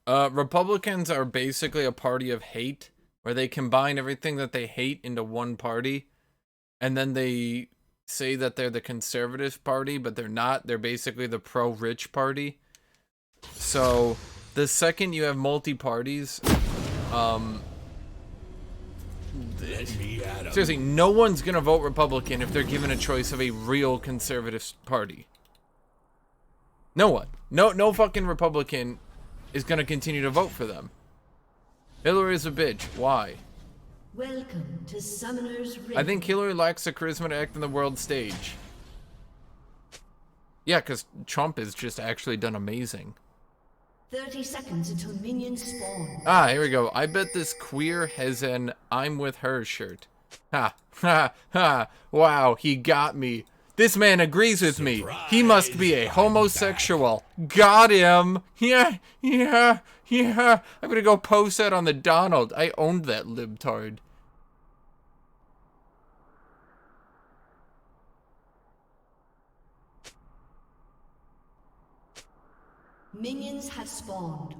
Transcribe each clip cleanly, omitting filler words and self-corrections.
Republicans are basically a party of hate, where they combine everything that they hate into one party, and then they say that they're the conservative party, but they're not. They're basically the pro-rich party. So, the second you have multi-parties, seriously, no one's gonna vote Republican if they're given a choice of a real conservative party. No one. No fucking Republican is gonna continue to vote for them. Hillary's a bitch. Why? Welcome to Summoner's Rift. I think Hillary lacks the charisma to act on the world stage. Yeah, because Trump has just actually done amazing. 30 seconds until minions spawn. Ah, here we go. I bet this queer has an I'm with her shirt. Ha, ha, ha. Wow, he got me. This man agrees with me. He must be a homosexual. Got him. Yeah. I'm gonna go post that on the Donald. I owned that libtard. Minions have spawned.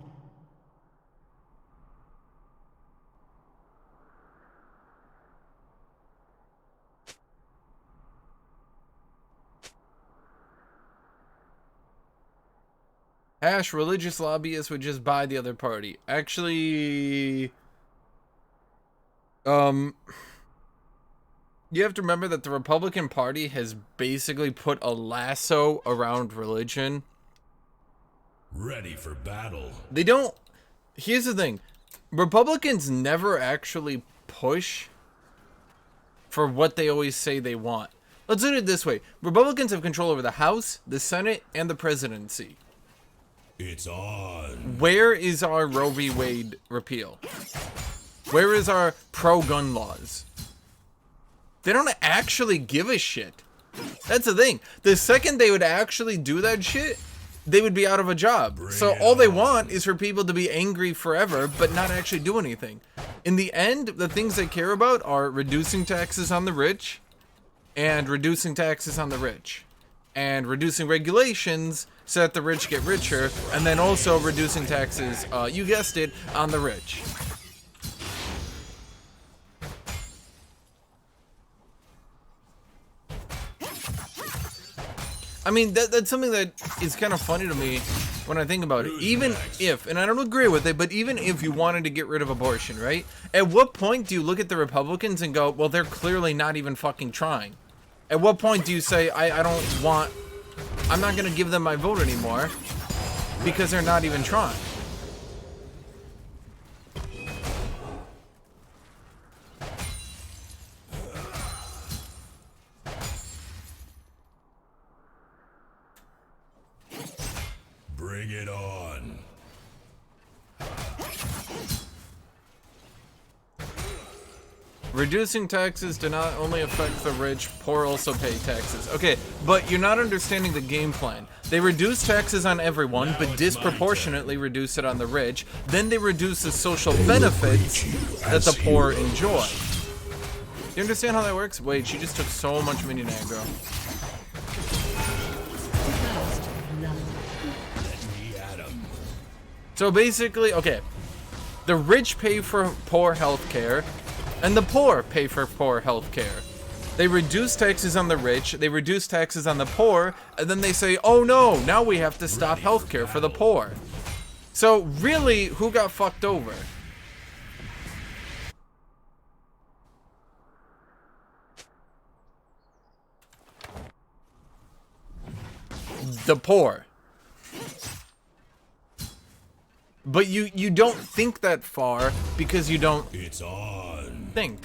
Hash, religious lobbyists would just buy the other party. Actually, you have to remember that the Republican Party has basically put a lasso around religion. Ready for battle. They don't. Here's the thing. Republicans never actually push for what they always say they want. Let's put it this way. Republicans have control over the House, the Senate, and the presidency. It's on. Where is our Roe v. Wade repeal? Where is our pro-gun laws? They don't actually give a shit. That's the thing. The second they would actually do that shit, they would be out of a job. So all they want is for people to be angry forever, but not actually do anything. In the end, the things they care about are reducing taxes on the rich, and reducing taxes on the rich, and reducing regulations so that the rich get richer, and then also reducing taxes, you guessed it, on the rich. I mean, that's something that is kind of funny to me when I think about it. Even if, and I don't agree with it, but even if you wanted to get rid of abortion, right? At what point do you look at the Republicans and go, well, they're clearly not even fucking trying? At what point do you say, I'm not going to give them my vote anymore because they're not even trying? Bring it on. Reducing taxes do not only affect the rich, poor also pay taxes. Okay, but you're not understanding the game plan. They reduce taxes on everyone, but disproportionately reduce it on the rich. Then they reduce the social benefits that the poor enjoy. You understand how that works? Wait, she just took so much minion aggro. So basically, okay, the rich pay for poor healthcare, and the poor pay for poor healthcare. They reduce taxes on the rich, they reduce taxes on the poor, and then they say, oh no, now we have to stop healthcare for the poor. So really, who got fucked over? The poor. But you don't think that far because you don't think.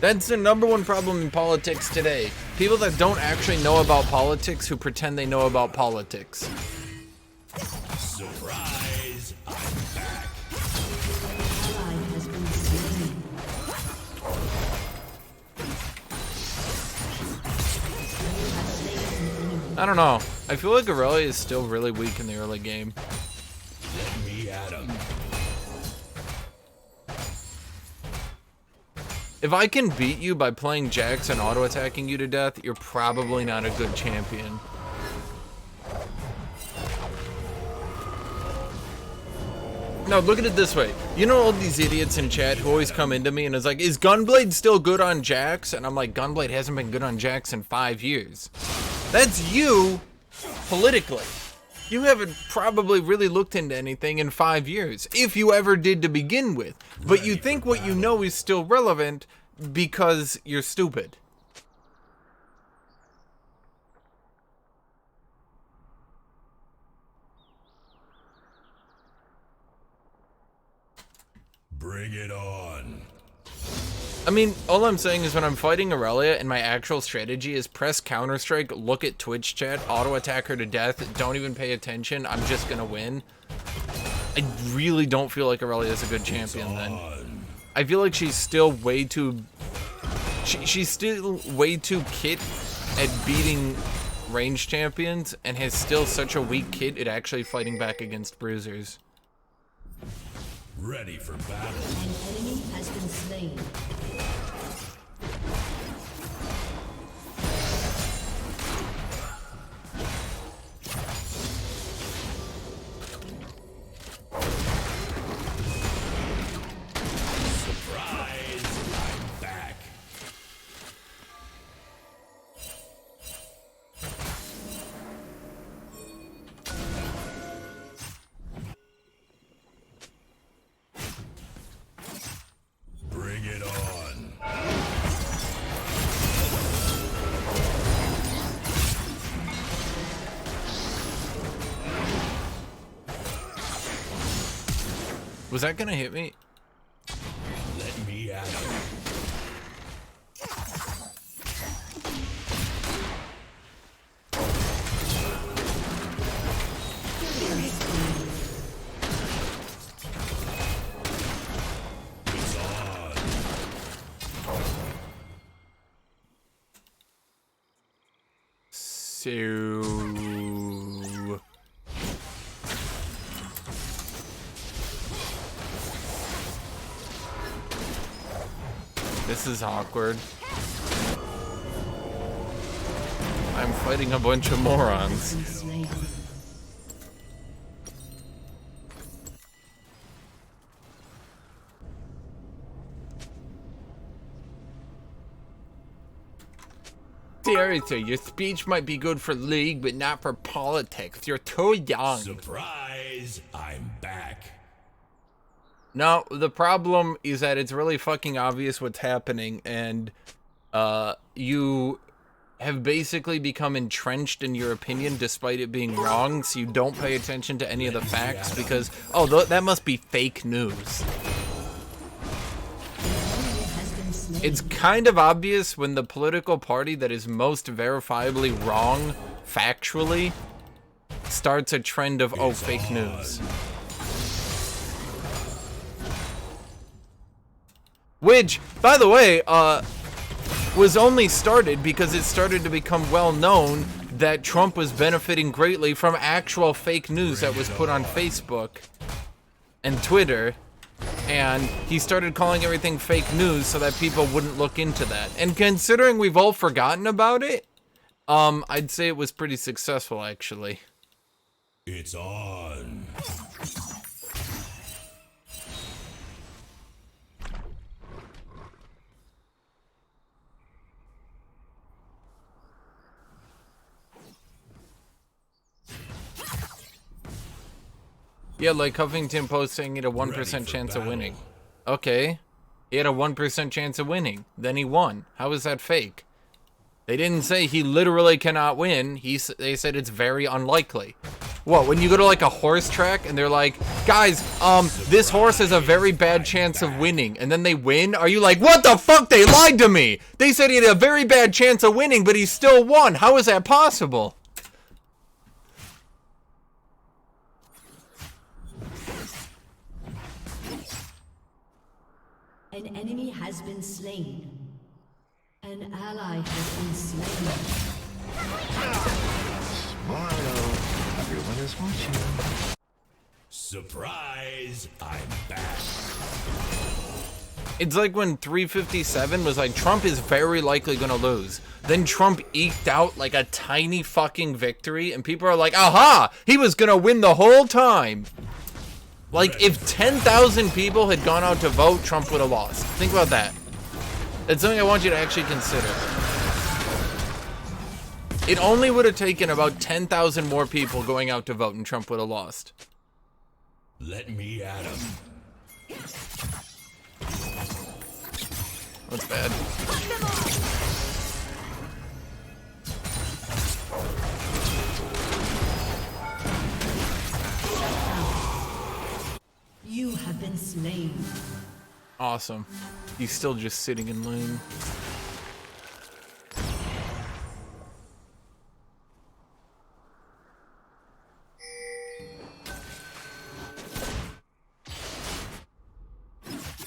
That's the #1 problem in politics today. People that don't actually know about politics who pretend they know about politics. Surprise! I'm back. I don't know. I feel like IRELIA is still really weak in the early game. Let me at him. If I can beat you by playing JAX and auto-attacking you to death, you're probably not a good champion. No, look at it this way. You know all these idiots in chat who always come into me and is like, is Gunblade still good on JAX? And I'm like, Gunblade hasn't been good on JAX in 5 years. That's you, politically. You haven't probably really looked into anything in 5 years, if you ever did to begin with. But you think what you know is still relevant because you're stupid. Bring it on. I mean, all I'm saying is when I'm fighting IRELIA and my actual strategy is press Counter-Strike, look at Twitch chat, auto-attack her to death, don't even pay attention, I'm just gonna win. I really don't feel like IRELIA is a good champion then. I feel like she's still way too... She's still way too kit at beating range champions and has still such a weak kit at actually fighting back against bruisers. Ready for battle. An enemy has been slain. Surprise! I'm back. Bring it on. Was that gonna hit me? Let me at him. It's on. So... This is awkward. I'm fighting a bunch of morons. Been slain. Seriously, your speech might be good for League, but not for politics. You're too young. Surprise! I'm back. No, the problem is that it's really fucking obvious what's happening, and you have basically become entrenched in your opinion despite it being wrong, so you don't pay attention to any of the facts because, oh, that must be fake news. It's kind of obvious when the political party that is most verifiably wrong, factually, starts a trend of, oh, fake news. Which, by the way, was only started because it started to become well known that Trump was benefiting greatly from actual fake news that was put on Facebook and Twitter, and he started calling everything fake news so that people wouldn't look into that. And considering we've all forgotten about it, I'd say it was pretty successful, actually. It's on. Yeah, like Huffington Post saying he had a 1% chance of winning. Okay. He had a 1% chance of winning. Then he won. How is that fake? They didn't say he literally cannot win. They said it's very unlikely. What, when you go to like a horse track and they're like, guys, this horse has a very bad chance of winning, and then they win? Are you like, what the fuck? They lied to me. They said he had a very bad chance of winning, but he still won. How is that possible? An enemy has been slain. An ally has been slain. Smile. Everyone is watching. Surprise! I'm back. It's like when 357 was like, Trump is very likely gonna lose. Then Trump eked out like a tiny fucking victory, and people are like, aha! He was gonna win the whole time! Like, if 10,000 people had gone out to vote, Trump would have lost. Think about that. That's something I want you to actually consider. It only would have taken about 10,000 more people going out to vote and Trump would have lost. Let me at him. That's bad. You have been slain. Awesome. He's still just sitting in lane.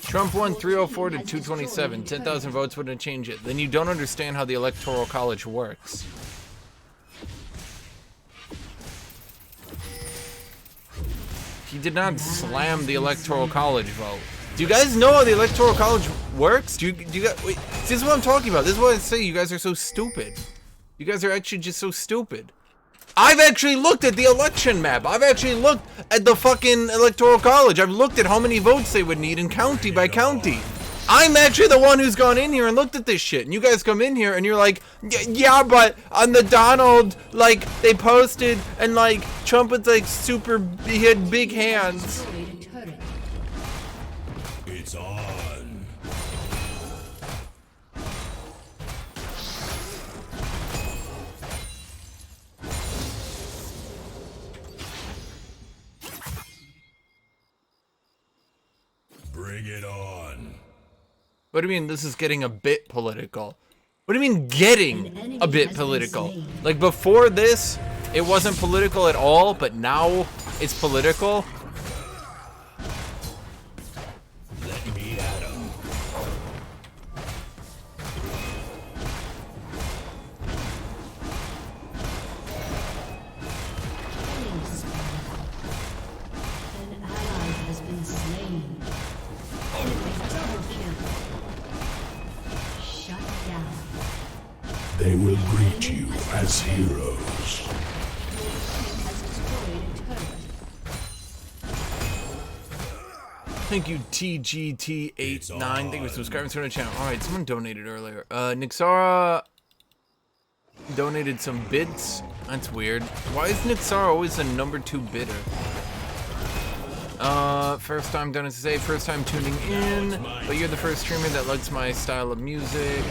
Trump won 304 to 227. 10,000 votes wouldn't change it. Then you don't understand how the Electoral College works. He did not slam the Electoral College vote. Do you guys know how the Electoral College works? Do you guys, wait, this is what I'm talking about. This is what I say. You guys are so stupid. You guys are actually just so stupid. I've actually looked at the election map. I've actually looked at the fucking Electoral College. I've looked at how many votes they would need in county by county. I'm actually the one who's gone in here and looked at this shit. And you guys come in here and you're like, yeah, but on the Donald, like, they posted and, like, Trump was, like, he had big hands. It's on. Bring it on. What do you mean this is getting a bit political? What do you mean getting a bit political? Like before this, it wasn't political at all, but now it's political? Let me at him. An ally has been slain. Enemy double kill. Shut down. They will greet you as heroes. Has destroyed a turret. Thank you, TGT89. Thank you for subscribing to the channel. Alright, someone donated earlier. Nixara donated some bits. That's weird. Why is Nixara always the number 2 bidder? First time done to say, first time tuning in, but you're the first streamer that likes my style of music,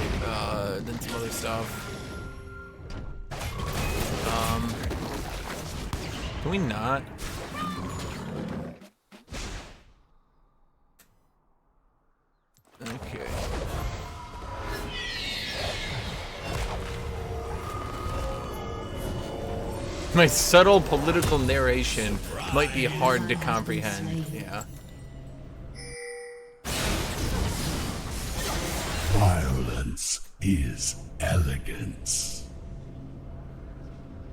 then some other stuff. Can we not? Okay. My subtle political narration might be hard to comprehend. Yeah. Violence is elegance.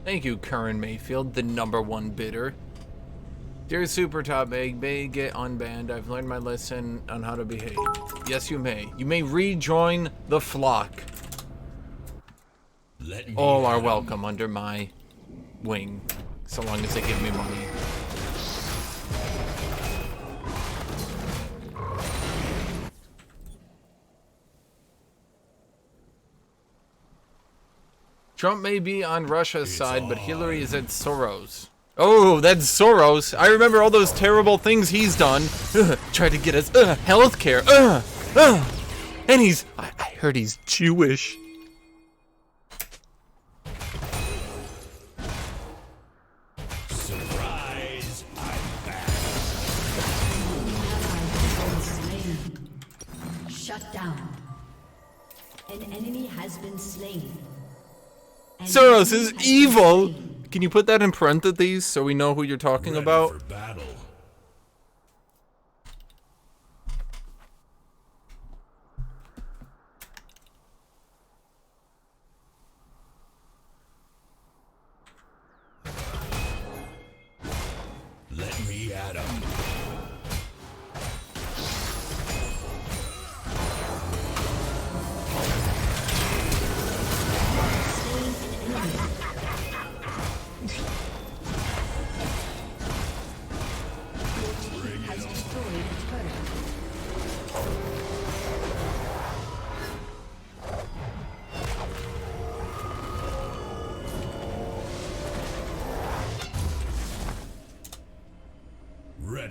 Thank you, Curran Mayfield, the #1 bidder. Dear Super Top Egg, may get unbanned. I've learned my lesson on how to behave. Yes, you may. You may rejoin the flock. Let me All are at 'em. welcome under my wing, so long as they give me money. Trump may be on Russia's side, but Hillary is at Soros. Oh, that's Soros. I remember all those terrible things he's done. Tried to get us healthcare. And he's, I heard he's Jewish. Surprise! I'm back. Shut down. An enemy has been slain. An Soros enemy is has been evil. slain. Can you put that in parentheses so we know who you're talking Ready about? for battle. Let me at 'em.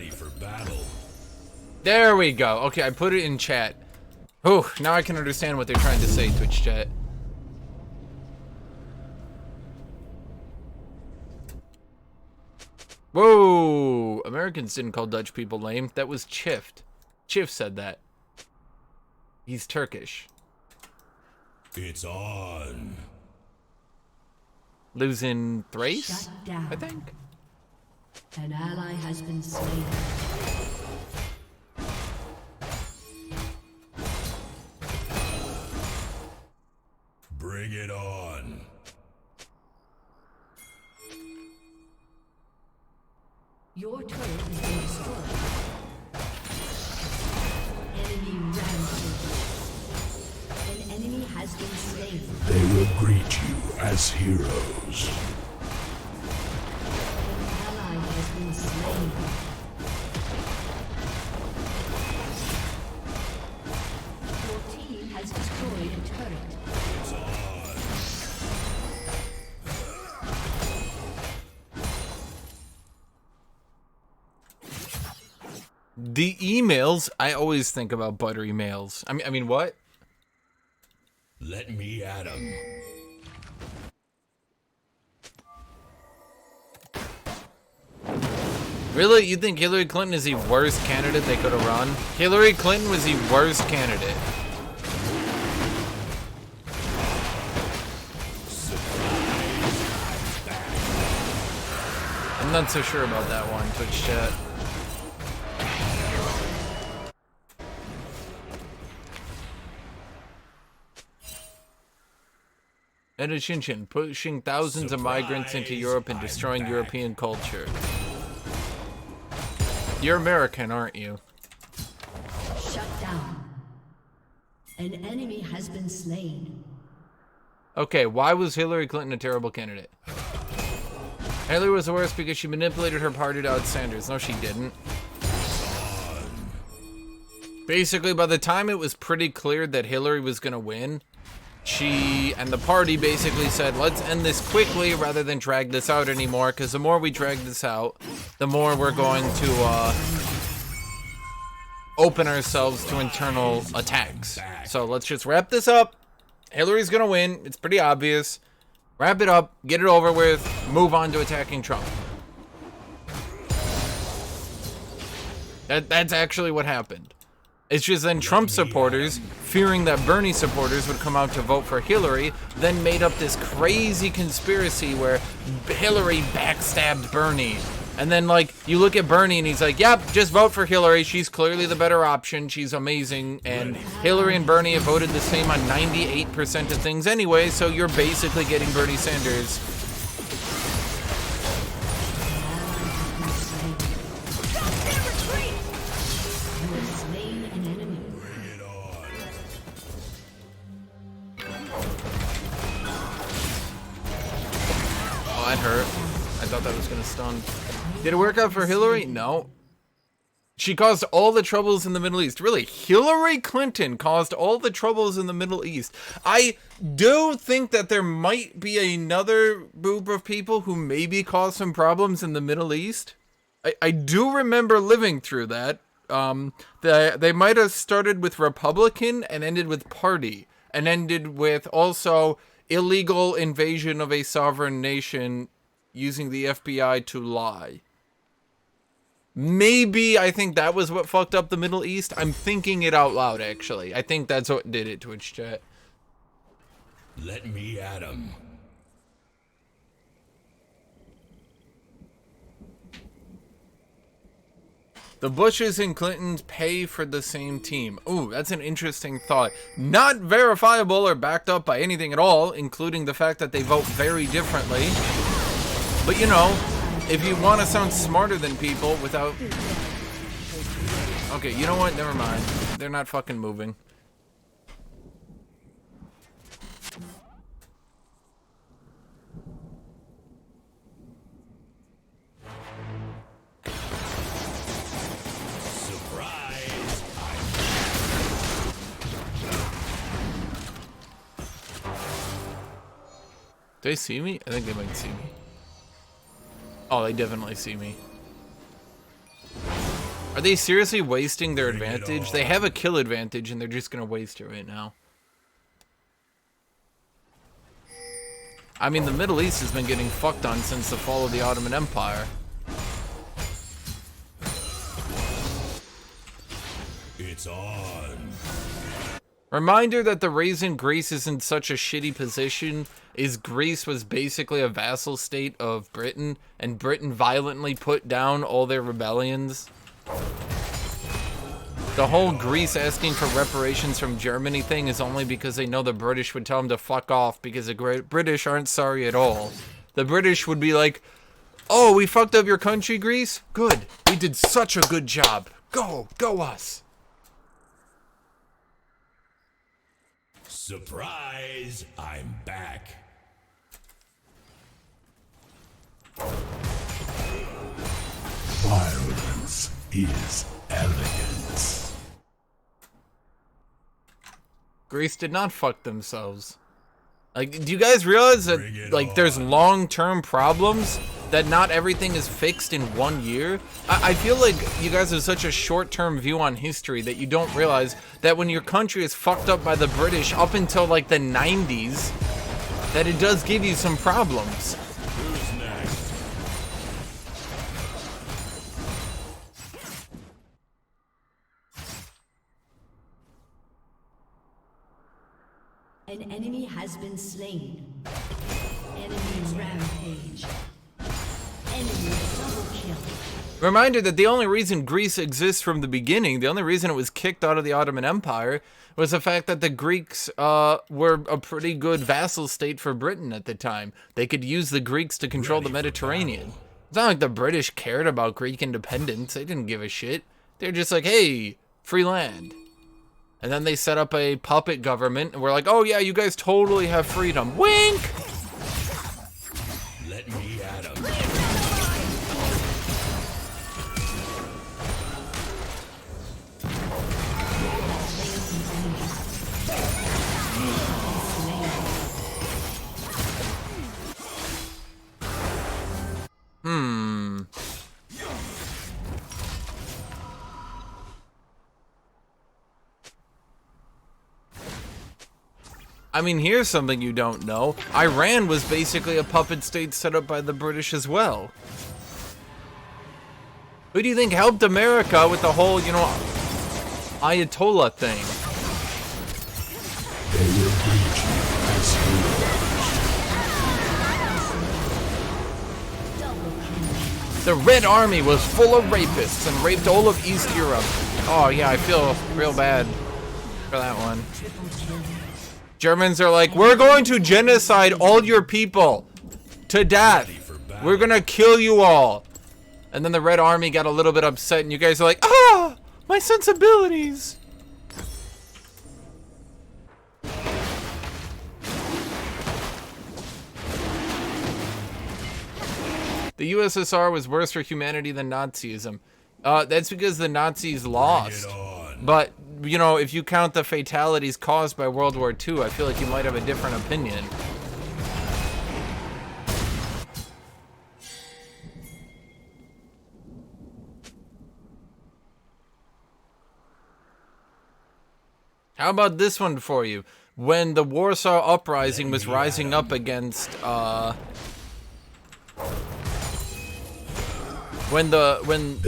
ready for battle. There we go. Okay, I put it in chat. Oh, now I can understand what they're trying to say, Twitch chat. Whoa! Americans didn't call Dutch people lame. That was Chift. Chift said that. He's Turkish. It's on. Lives in Thrace, Shut down. I think. An ally has been slain. Bring it on. Your turret has been destroyed. Enemy rampage. An enemy has been slain. They will greet you as heroes. An ally has been slain. Your team has destroyed a turret. It's on. The emails, I always think about buttery males. I mean what? Let me at 'em. Really? You think Hillary Clinton is the worst candidate they could have run? Hillary Clinton was the worst candidate. I'm not so sure about that one, Twitch chat. And Hashinshin, pushing thousands of migrants into Europe and destroying European culture. You're American, aren't you? Shut down. An enemy has been slain. Okay, why was Hillary Clinton a terrible candidate? Hillary was the worst because she manipulated her party to out Sanders. No, she didn't. Basically, by the time it was pretty clear that Hillary was going to win, she and the party basically said, let's end this quickly rather than drag this out anymore, because the more we drag this out, the more we're going to open ourselves to internal attacks. So let's just wrap this up. Hillary's going to win. It's pretty obvious. Wrap it up, get it over with, move on to attacking Trump. That's actually what happened. It's just then Trump supporters, fearing that Bernie supporters would come out to vote for Hillary, then made up this crazy conspiracy where Hillary backstabbed Bernie. And then, like, you look at Bernie and he's like, yep, just vote for Hillary. She's clearly the better option. She's amazing. And Hillary and Bernie have voted the same on 98% of things anyway, so you're basically getting Bernie Sanders. Oh, that hurt. I thought that was going to stun. Did it work out for Hillary? No. She caused all the troubles in the Middle East. Really, Hillary Clinton caused all the troubles in the Middle East. I do think that there might be another group of people who maybe caused some problems in the Middle East. I do remember living through that. They might have started with Republican and ended with Party. And ended with also illegal invasion of a sovereign nation using the FBI to lie. Maybe I think that was what fucked up the Middle East. I'm thinking it out loud, actually. I think that's what did it, Twitch chat. Let me at 'em. The Bushes and Clintons pay for the same team. Ooh, that's an interesting thought. Not verifiable or backed up by anything at all, including the fact that they vote very differently. But you know, if you want to sound smarter than people without... Okay, you know what? Never mind. They're not fucking moving. Surprise! Do they see me? I think they might see me. Oh, they definitely see me. Are they seriously wasting their advantage? They have a kill advantage and they're just gonna waste it right now. I mean, the Middle East has been getting fucked on since the fall of the Ottoman Empire. It's on. Reminder that the reason Greece is in such a shitty position is Greece was basically a vassal state of Britain, and Britain violently put down all their rebellions. The whole Greece asking for reparations from Germany thing is only because they know the British would tell them to fuck off, because the British aren't sorry at all. The British would be like, oh, we fucked up your country, Greece? Good. We did such a good job. Go us. Surprise! I'm back. Violence is elegance. Greece did not fuck themselves. Like, do you guys realize that, like, there's long-term problems? That not everything is fixed in 1 year? I feel like you guys have such a short-term view on history that you don't realize that when your country is fucked up by the British up until, like, the 90s, that it does give you some problems. Who's next? An enemy has been slain. Enemy rampage. Enemy double kill. Reminder that the only reason Greece exists from the beginning, the only reason it was kicked out of the Ottoman Empire, was the fact that the Greeks were a pretty good vassal state for Britain at the time. They could use the Greeks to control the Mediterranean. It's not like the British cared about Greek independence. They didn't give a shit. They're just like, hey, free land. And then they set up a puppet government, and we're like, oh yeah, you guys totally have freedom. Wink! Let me at him. I mean, here's something you don't know. Iran was basically a puppet state set up by the British as well. Who do you think helped America with the whole, you know, Ayatollah thing? They will greet you as heroes. The Red Army was full of rapists and raped all of East Europe. Oh yeah, I feel real bad for that one. Germans are like, we're going to genocide all your people to death. We're gonna kill you all. And then the Red Army got a little bit upset and you guys are like, ah, my sensibilities. The USSR was worse for humanity than Nazism. That's because the Nazis lost. But, you know, if you count the fatalities caused by World War II, I feel like you might have a different opinion. How about this one for you? When the Warsaw Uprising was rising up against, when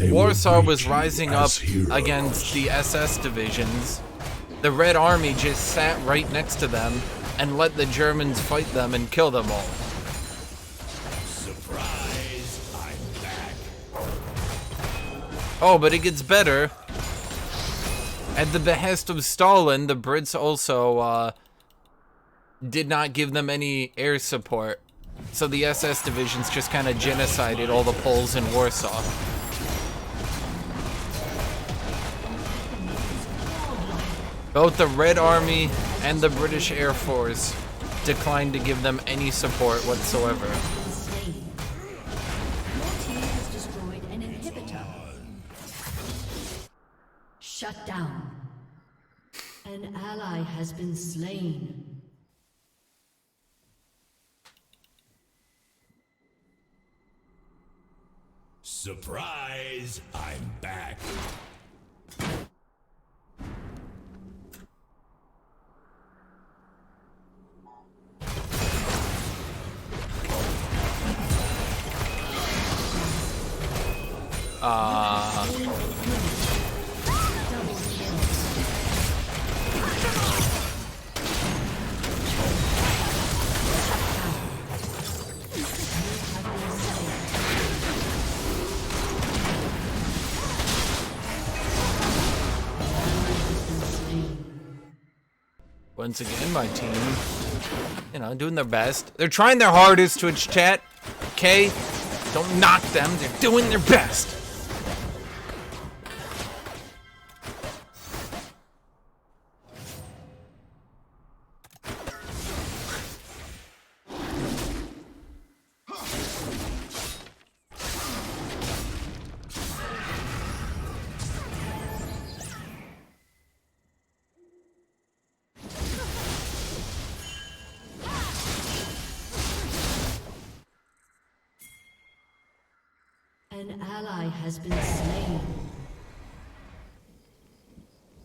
Warsaw was rising up against the SS divisions, the Red Army just sat right next to them and let the Germans fight them and kill them all. Surprise! I'm back. Oh, but it gets better. At the behest of Stalin, the Brits also did not give them any air support. So the SS divisions just kind of genocided all the Poles in Warsaw. Both the Red Army and the British Air Force declined to give them any support whatsoever. Your team has destroyed an inhibitor. Shut down. An ally has been slain. Surprise! I'm back. Once again, my team, you know, doing their best. They're trying their hardest, Twitch chat. Okay? Don't knock them. They're doing their best. An ally has been slain.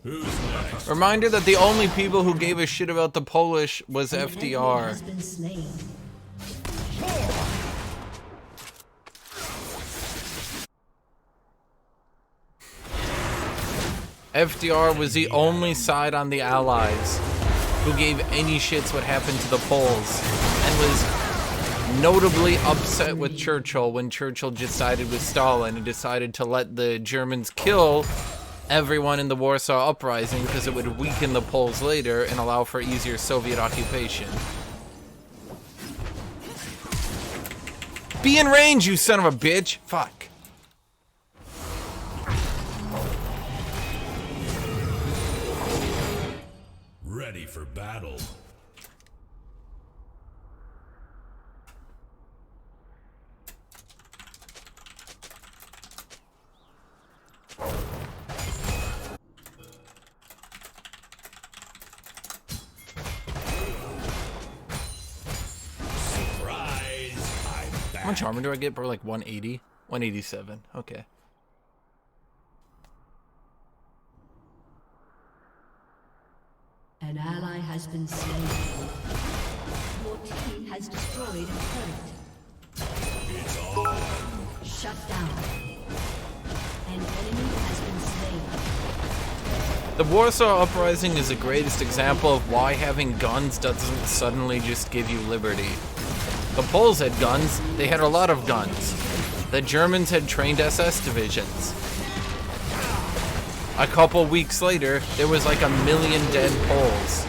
Who's next? Reminder that the only people who gave a shit about the Polish was An enemy FDR. has been slain. FDR was the only side on the Allies who gave any shits what happened to the Poles, and was notably upset with Churchill when Churchill just sided with Stalin and decided to let the Germans kill everyone in the Warsaw Uprising because it would weaken the Poles later and allow for easier Soviet occupation. Be in range, you son of a bitch! Fuck. Ready for battle. How much armor do I get? Bro, like 180? 187. Okay. An ally has been slain. Your team has destroyed a turret. It's on. Shut down. An enemy has been slain. The Warsaw Uprising is the greatest example of why having guns doesn't suddenly just give you liberty. The Poles had guns, they had a lot of guns. The Germans had trained SS divisions. A couple weeks later, there was like 1 million dead Poles.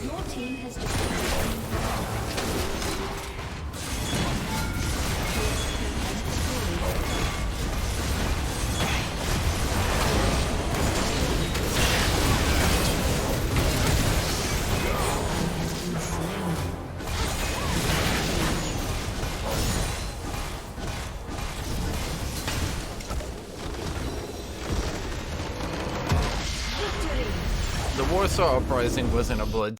Your team has destroyed. The Warsaw Uprising wasn't a blood